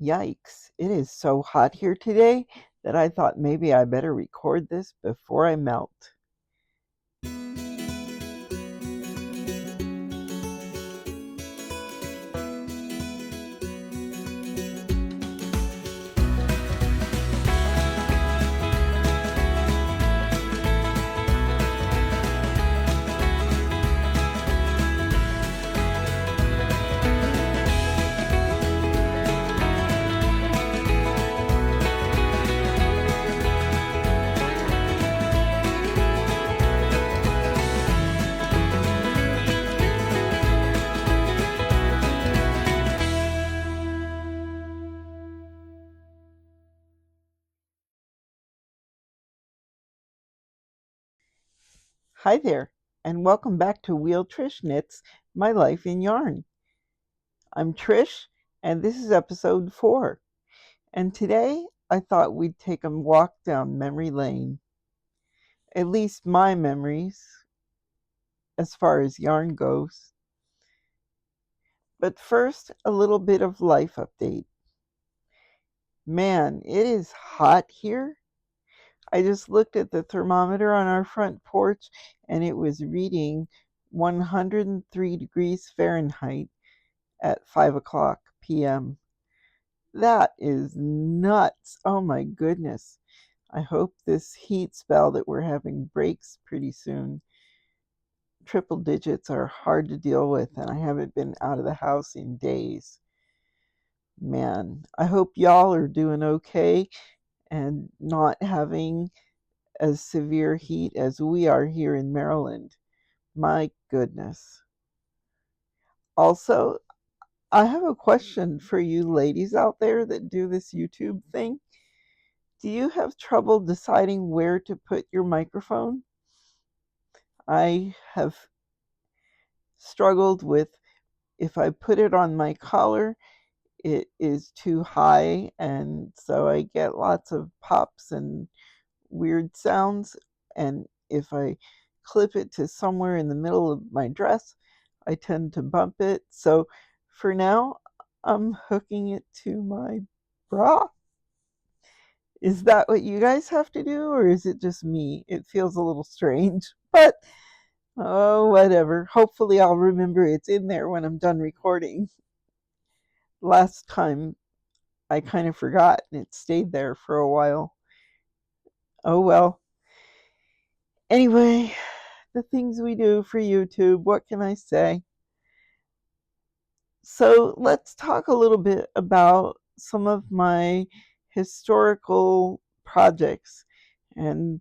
Yikes, it is so hot here today that I thought maybe I better record this before I melt. Hi there, and welcome back to WheelTrish Knits My Life in Yarn. I'm Trish, and this is episode 4. And today I thought we'd take a walk down memory lane. At least my memories, as far as yarn goes. But first, a little bit of life update. Man, it is hot here. I just looked at the thermometer on our front porch and it was reading 103 degrees Fahrenheit at 5 o'clock p.m. That is nuts. Oh my goodness. I hope this heat spell that we're having breaks pretty soon. Triple digits are hard to deal with, and I haven't been out of the house in days. Man, I hope y'all are doing okay and not having as severe heat as we are here in Maryland. My goodness. Also, I have a question for you ladies out there that do this YouTube thing. Do you have trouble deciding where to put your microphone? I have struggled with if I put it on my collar, it is too high, and so I get lots of pops and weird sounds. And if I clip it to somewhere in the middle of my dress, I tend to bump it. So for now, I'm hooking it to my bra. Is that what you guys have to do, or is it just me? It feels a little strange, but oh, whatever. Hopefully, I'll remember it's in there when I'm done recording. Last time, I kind of forgot and it stayed there for a while. Oh well. Anyway, the things we do for YouTube, what can I say? So let's talk a little bit about some of my historical projects and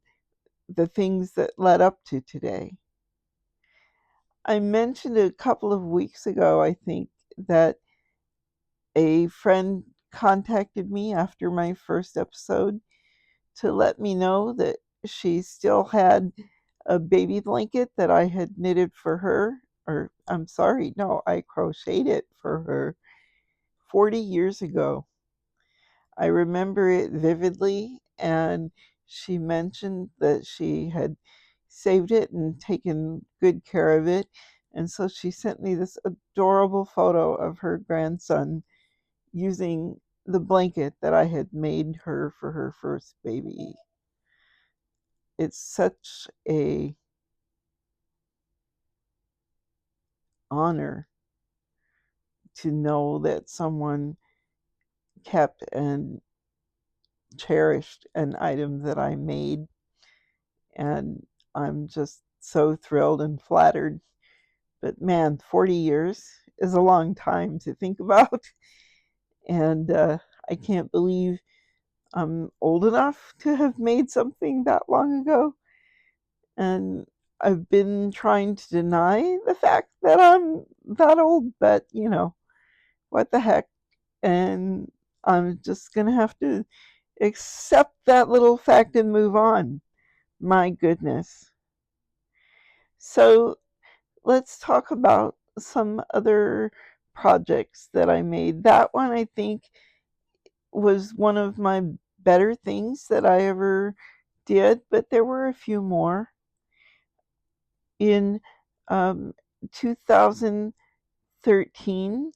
the things that led up to today. I mentioned a couple of weeks ago, I think, that a friend contacted me after my first episode to let me know that she still had a baby blanket that I had knitted for her, or I'm sorry, no, I crocheted it for her 40 years ago. I remember it vividly, and she mentioned that she had saved it and taken good care of it. And so she sent me this adorable photo of her grandson using the blanket that I had made her for her first baby. It's such a honor to know that someone kept and cherished an item that I made, and I'm just so thrilled and flattered. But man, 40 years is a long time to think about, and I can't believe I'm old enough to have made something that long ago. And I've been trying to deny the fact that I'm that old, but what the heck? And I'm just going to have to accept that little fact and move on. My goodness. So let's talk about some other projects that I made. That one, I think, was one of my better things that I ever did, but there were a few more. In 2013,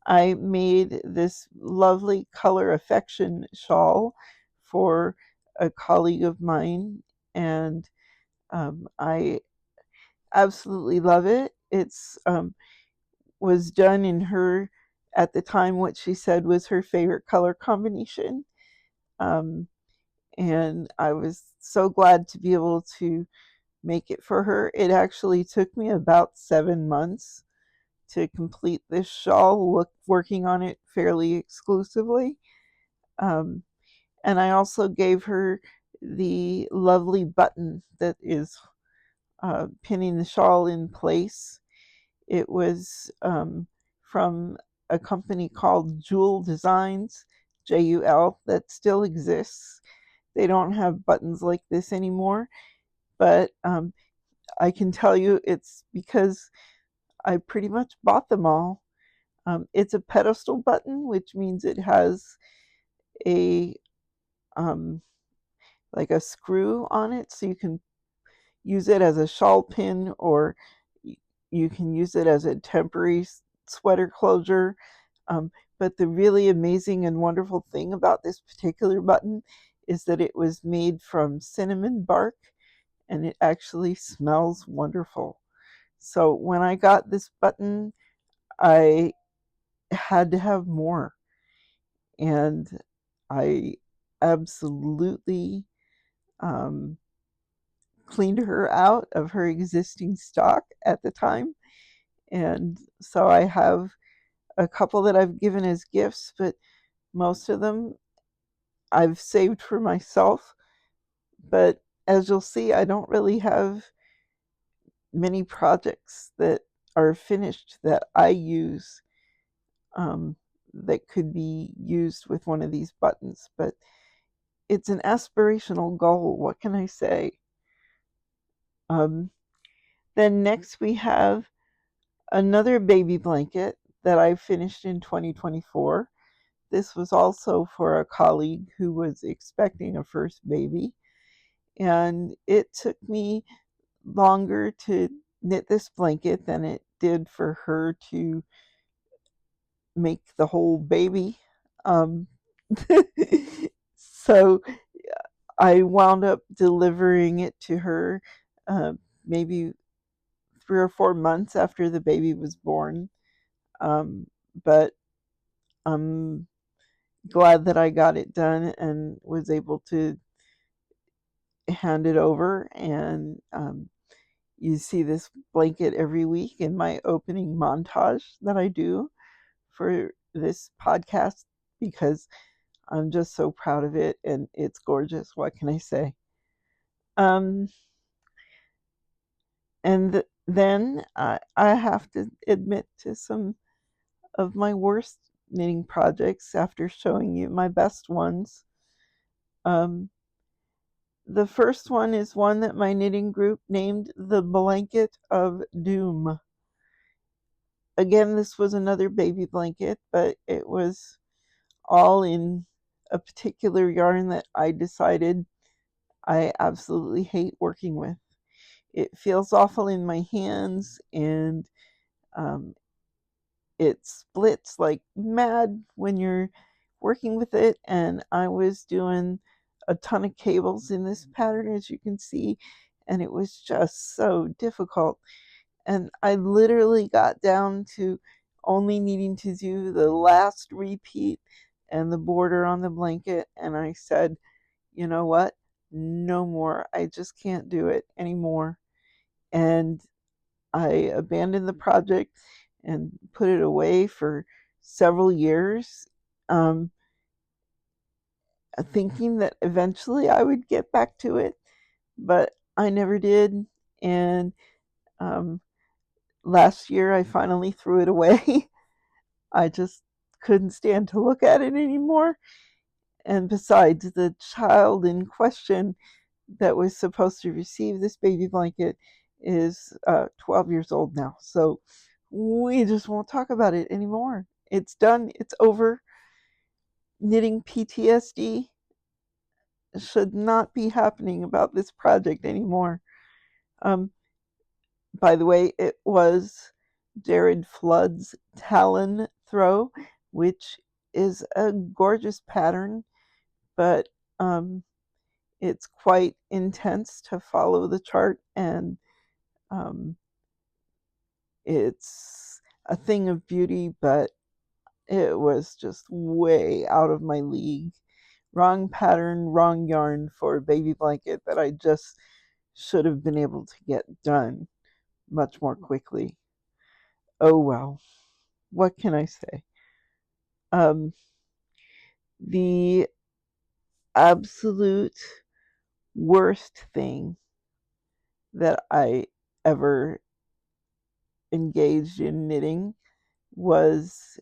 I made this lovely color affection shawl for a colleague of mine, and I absolutely love it. It's was done in her, at the time, what she said was her favorite color combination. Um, and I was so glad to be able to make it for her. It actually took me about 7 months to complete this shawl, working on it fairly exclusively. Um, and I also gave her the lovely button that is pinning the shawl in place. It was from a company called Jewel Designs, JUL, that still exists. They don't have buttons like this anymore, but I can tell you it's because I pretty much bought them all. It's a pedestal button, which means it has a um, like a screw on it, so you can use it as a shawl pin, or you can use it as a temporary sweater closure. Um, but the really amazing and wonderful thing about this particular button is that it was made from cinnamon bark, and it actually smells wonderful. So when I got this button, I had to have more, and I absolutely um, cleaned her out of her existing stock at the time. And so I have a couple that I've given as gifts, but most of them I've saved for myself. But as you'll see, I don't really have many projects that are finished that I use, um, that could be used with one of these buttons. But it's an aspirational goal. What can I say? Um, then next we have another baby blanket that I finished in 2024. This was also for a colleague who was expecting a first baby. And it took me longer to knit this blanket than it did for her to make the whole baby. Um, so I wound up delivering it to her maybe 3 or 4 months after the baby was born. But I'm glad that I got it done and was able to hand it over. And you see this blanket every week in my opening montage that I do for this podcast, because I'm just so proud of it and it's gorgeous. What can I say? Um, and then I have to admit to some of my worst knitting projects after showing you my best ones. Um, the first one is one that my knitting group named the Blanket of Doom. Again, this was another baby blanket, but it was all in a particular yarn that I decided I absolutely hate working with. It feels awful in my hands, and um, it splits like mad when you're working with it. And I was doing a ton of cables in this pattern, as you can see, and it was just so difficult. And I literally got down to only needing to do the last repeat and the border on the blanket, and I said, you know what? No more. I just can't do it anymore. And I abandoned the project and put it away for several years, um, thinking that eventually I would get back to it, but I never did. And um, last year I finally threw it away. I just couldn't stand to look at it anymore. And besides, the child in question that was supposed to receive this baby blanket is 12 years old now. So we just won't talk about it anymore. It's done. It's over. Knitting PTSD should not be happening about this project anymore. Um, by the way, it was Jared Flood's Talon throw, which is a gorgeous pattern, but it's quite intense to follow the chart, and it's a thing of beauty, but it was just way out of my league. Wrong pattern, wrong yarn for a baby blanket that I just should have been able to get done much more quickly. Oh well, what can I say? Um, the absolute worst thing that I ever engaged in knitting was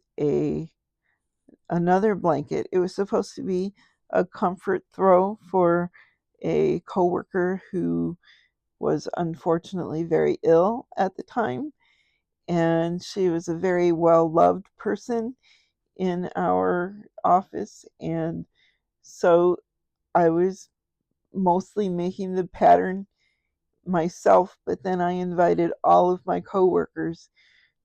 another blanket. It was supposed to be a comfort throw for a coworker who was unfortunately very ill at the time, and she was a very well loved person in our office, and so I was mostly making the pattern myself, but then I invited all of my coworkers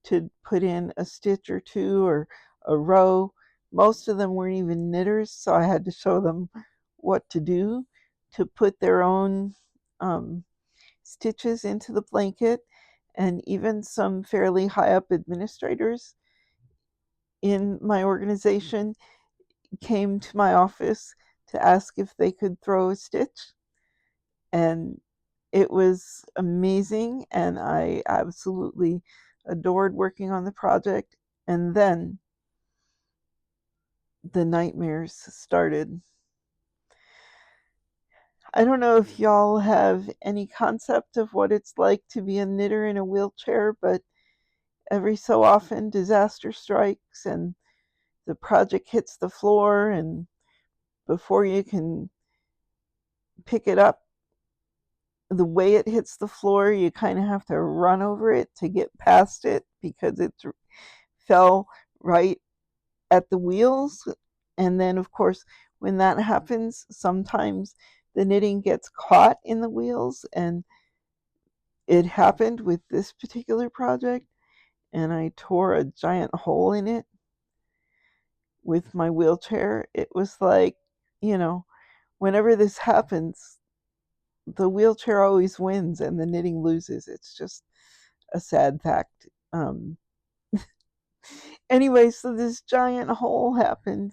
to put in a stitch or two or a row. Most of them weren't even knitters, so I had to show them what to do to put their own stitches into the blanket. And even some fairly high up administrators in my organization came to my office to ask if they could throw a stitch. And it was amazing, and I absolutely adored working on the project. And then the nightmares started. I don't know if y'all have any concept of what it's like to be a knitter in a wheelchair, but every so often disaster strikes and the project hits the floor, and before you can pick it up, the way it hits the floor, you kind of have to run over it to get past it because it fell right at the wheels. And then, of course, when that happens, sometimes the knitting gets caught in the wheels, and it happened with this particular project, and I tore a giant hole in it with my wheelchair. It was like, you know, whenever this happens, the wheelchair always wins and the knitting loses. It's just a sad fact. Anyway, so this giant hole happened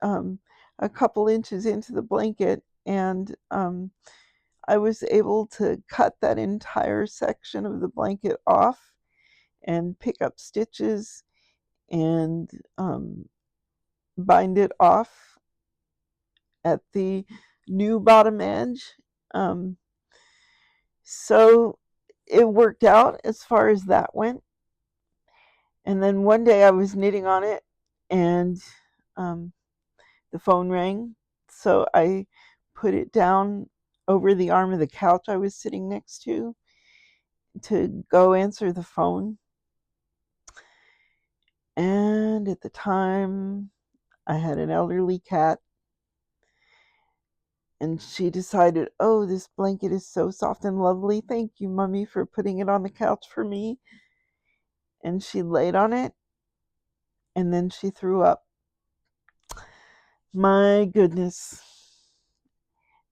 um, a couple inches into the blanket, and I was able to cut that entire section of the blanket off and pick up stitches and bind it off at the new bottom edge. Um, so it worked out as far as that went. And then one day I was knitting on it, and um, the phone rang. So I put it down over the arm of the couch I was sitting next to go answer the phone. And at the time, I had an elderly cat, and she decided, oh, this blanket is so soft and lovely. Thank you, Mummy, for putting it on the couch for me. And she laid on it, and then she threw up. My goodness.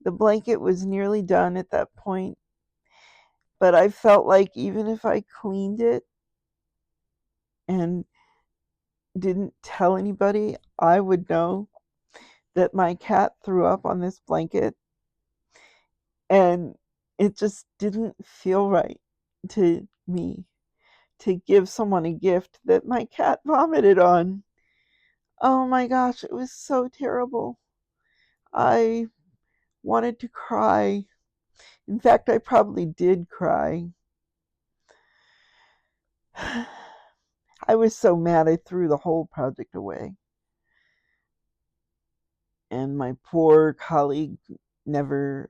The blanket was nearly done at that point, but I felt like even if I cleaned it and didn't tell anybody, I would know that my cat threw up on this blanket, and it just didn't feel right to me to give someone a gift that my cat vomited on. Oh my gosh, it was so terrible. I wanted to cry. In fact, I probably did cry. I was so mad I threw the whole project away. And my poor colleague never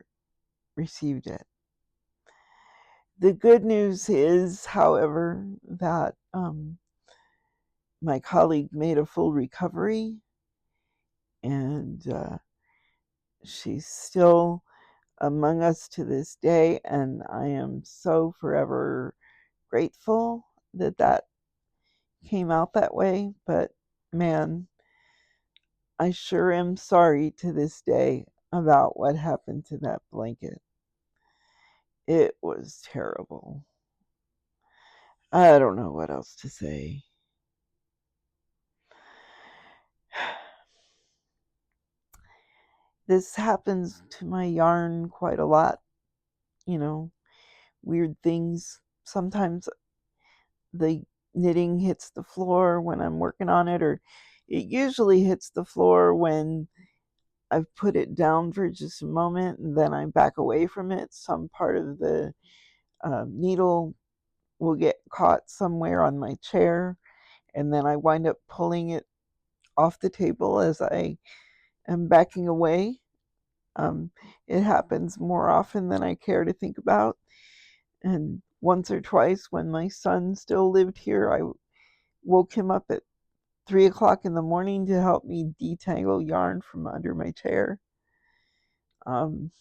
received it. The good news is, however, that my colleague made a full recovery, and she's still among us to this day, and I am so forever grateful that that came out that way. But Man, I sure am sorry to this day about what happened to that blanket. It was terrible. I don't know what else to say. This happens to my yarn quite a lot, you know, weird things. Sometimes the knitting hits the floor when I'm working on it, or it usually hits the floor when I've put it down for just a moment and then I back away from it. Some part of the needle will get caught somewhere on my chair, and then I wind up pulling it off the table as I am backing away. Um, it happens more often than I care to think about. And once or twice when my son still lived here, I woke him up at 3 o'clock in the morning to help me detangle yarn from under my chair. Um,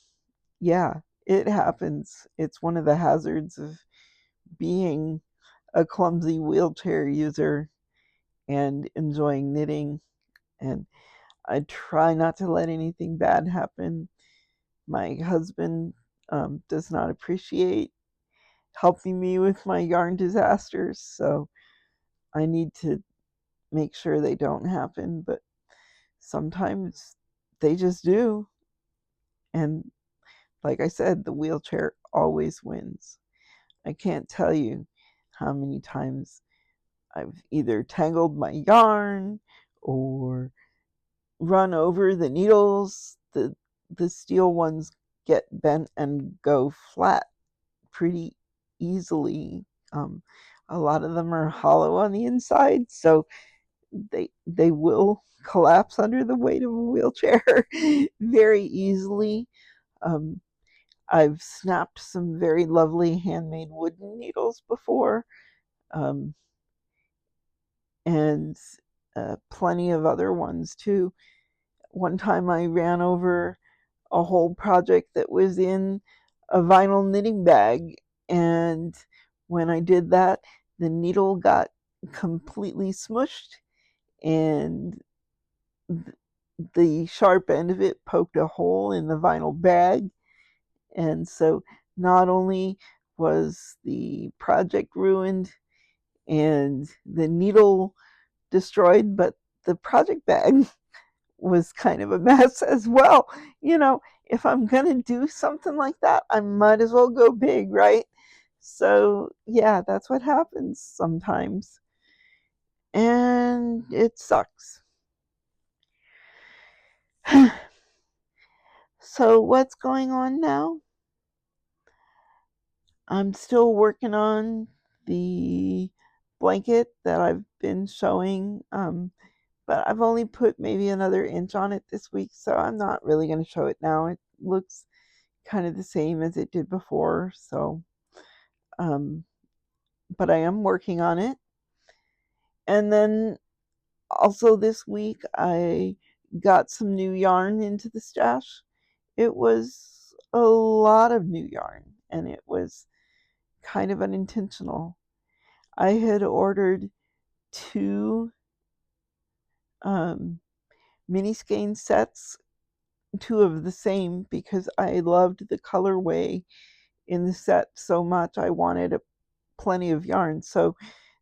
yeah, it happens. It's one of the hazards of being a clumsy wheelchair user and enjoying knitting. And I try not to let anything bad happen. My husband does not appreciate helping me with my yarn disasters, so I need to make sure they don't happen. But sometimes they just do. And like I said, the wheelchair always wins. I can't tell you how many times I've either tangled my yarn or run over the needles. The steel ones get bent and go flat pretty easily. Um, a lot of them are hollow on the inside, so they will collapse under the weight of a wheelchair very easily. Um, I've snapped some very lovely handmade wooden needles before, um, and plenty of other ones too. One time I ran over a whole project that was in a vinyl knitting bag, and when I did that, the needle got completely smushed, and the sharp end of it poked a hole in the vinyl bag. And so not only was the project ruined and the needle destroyed, but the project bag was kind of a mess as well. You know, if I'm going to do something like that, I might as well go big, right? So, yeah, that's what happens sometimes. And it sucks. So, what's going on now? I'm still working on the blanket that I've been showing, but I've only put maybe another inch on it this week, so I'm not really going to show it now. It looks kind of the same as it did before, so um, but I am working on it. And then also this week I got some new yarn into the stash. It was a lot of new yarn, and it was kind of unintentional. I had ordered two um, mini skein sets, two of the same, because I loved the colorway in the set so much. I wanted plenty of yarn. So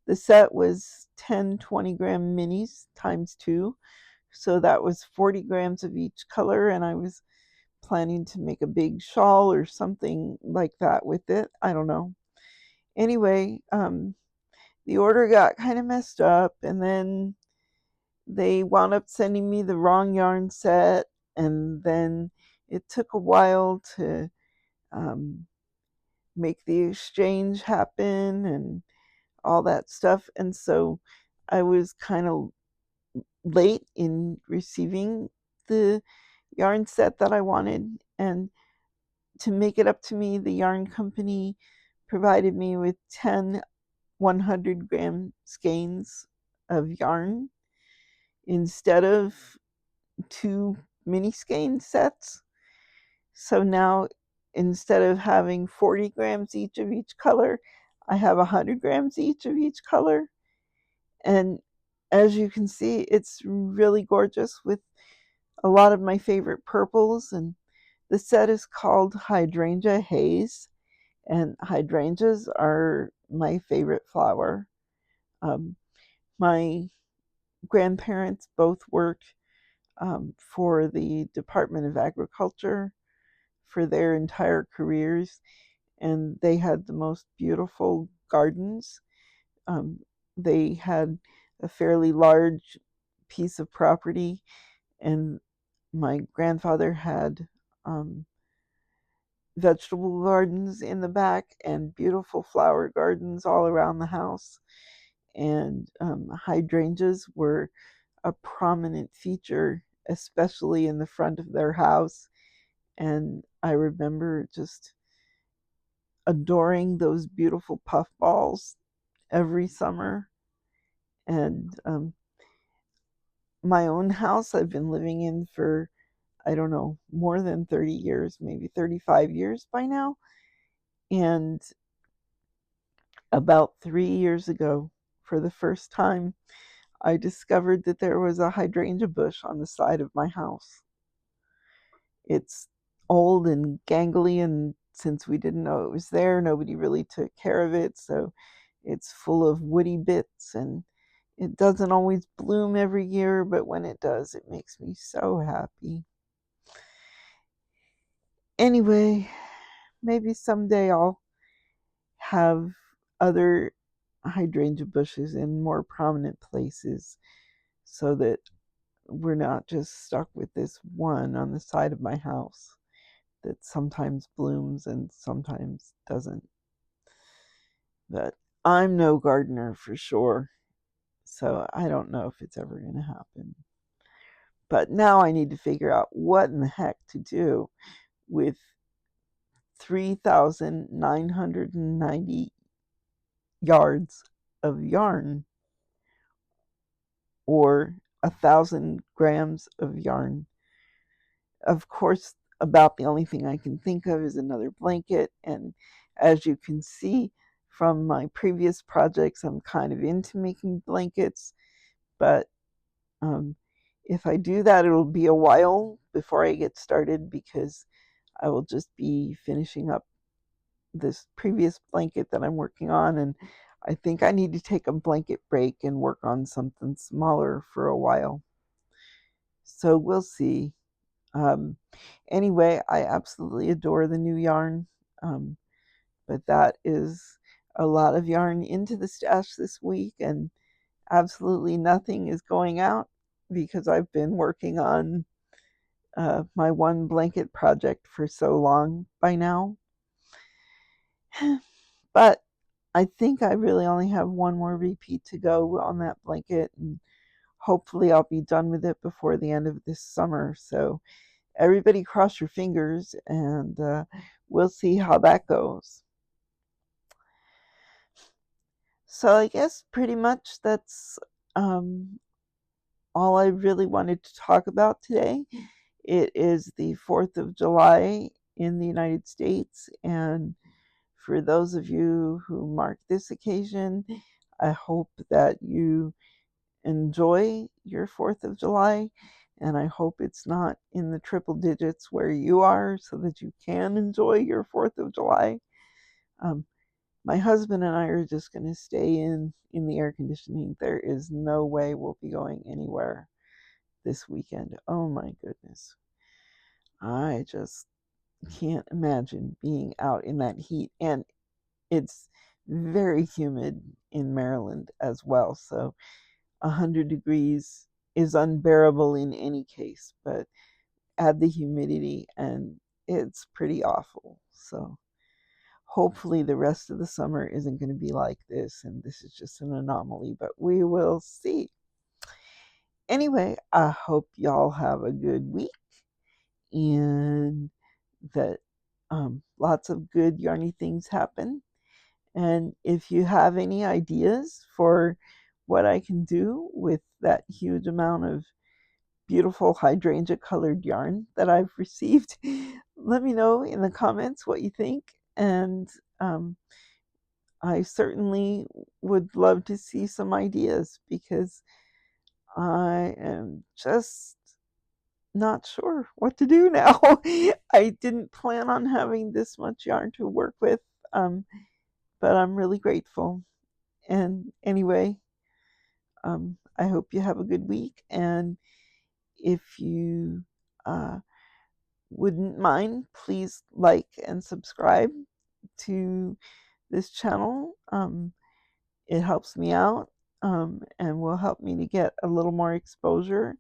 the set was 10 20-gram minis times two. So that was 40 grams of each color, and I was planning to make a big shawl or something like that with it. I don't know. Anyway, the order got kind of messed up, and then they wound up sending me the wrong yarn set, and then it took a while to um, make the exchange happen and all that stuff. And so I was kind of late in receiving the yarn set that I wanted. And to make it up to me, the yarn company provided me with 10 100-gram skeins of yarn instead of two mini skein sets. So now instead of having 40 grams each of each color, I have 100 grams each of each color. And as you can see, it's really gorgeous with a lot of my favorite purples. And the set is called Hydrangea Haze, and hydrangeas are my favorite flower. Um, my grandparents both worked for the Department of Agriculture for their entire careers, and they had the most beautiful gardens. Um, they had a fairly large piece of property, and my grandfather had vegetable gardens in the back and beautiful flower gardens all around the house. And hydrangeas were a prominent feature, especially in the front of their house. And I remember just adoring those beautiful puffballs every summer. And my own house I've been living in for, I don't know, more than 30 years, maybe 35 years by now. And about 3 years ago, for the first time, I discovered that there was a hydrangea bush on the side of my house. It's old and gangly, and since we didn't know it was there, nobody really took care of it. So it's full of woody bits, and it doesn't always bloom every year, but when it does, it makes me so happy. Anyway, maybe someday I'll have other hydrangea bushes in more prominent places so that we're not just stuck with this one on the side of my house that sometimes blooms and sometimes doesn't. But I'm no gardener for sure, so I don't know if it's ever going to happen. But now I need to figure out what in the heck to do with 3,990 yards of yarn, or 1,000 grams of yarn. Of course, about the only thing I can think of is another blanket. And as you can see from my previous projects, I'm kind of into making blankets. But um, if I do that, it'll be a while before I get started, because I will just be finishing up this previous blanket that I'm working on. And I think I need to take a blanket break and work on something smaller for a while. So we'll see. Um, anyway, I absolutely adore the new yarn, um, but that is a lot of yarn into the stash this week, and absolutely nothing is going out because I've been working on my one blanket project for so long by now. But I think I really only have one more repeat to go on that blanket, and hopefully I'll be done with it before the end of this summer. So everybody cross your fingers, and we'll see how that goes. So I guess pretty much that's all I really wanted to talk about today. It is the 4th of July in the United States, and for those of you who mark this occasion, I hope that you enjoy your 4th of July, and I hope it's not in the triple digits where you are, so that you can enjoy your 4th of July. Um, my husband and I are just going to stay in the air conditioning. There is no way we'll be going anywhere this weekend. Oh my goodness. I just can't imagine being out in that heat. And it's very humid in Maryland as well. So 100 degrees is unbearable in any case, but add the humidity and it's pretty awful. So hopefully the rest of the summer isn't going to be like this, and this is just an anomaly, but we will see. Anyway, I hope y'all have a good week, and that lots of good yarny things happen. And if you have any ideas for what I can do with that huge amount of beautiful hydrangea-colored yarn that I've received, let me know in the comments what you think. And I certainly would love to see some ideas, because I am just not sure what to do now. I didn't plan on having this much yarn to work with, um, but I'm really grateful. And anyway, I hope you have a good week. And if you wouldn't mind, please like and subscribe to this channel. It helps me out, and will help me to get a little more exposure.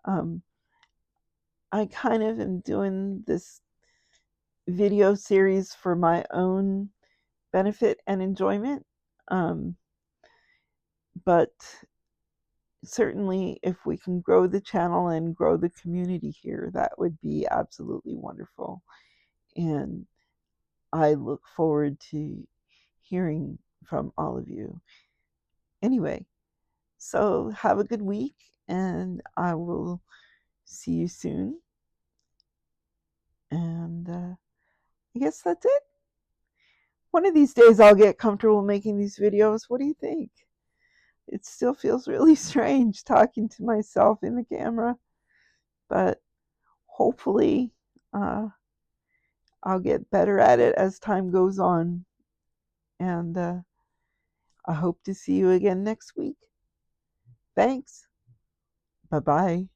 Um, I kind of am doing this video series for my own benefit and enjoyment, um, but certainly if we can grow the channel and grow the community here, that would be absolutely wonderful. And I look forward to hearing from all of you. Anyway, so have a good week, and I will see you soon. And I guess that's it. One of these days I'll get comfortable making these videos. What do you think? It still feels really strange talking to myself in the camera, but hopefully I'll get better at it as time goes on. And I hope to see you again next week. Thanks. Bye-bye.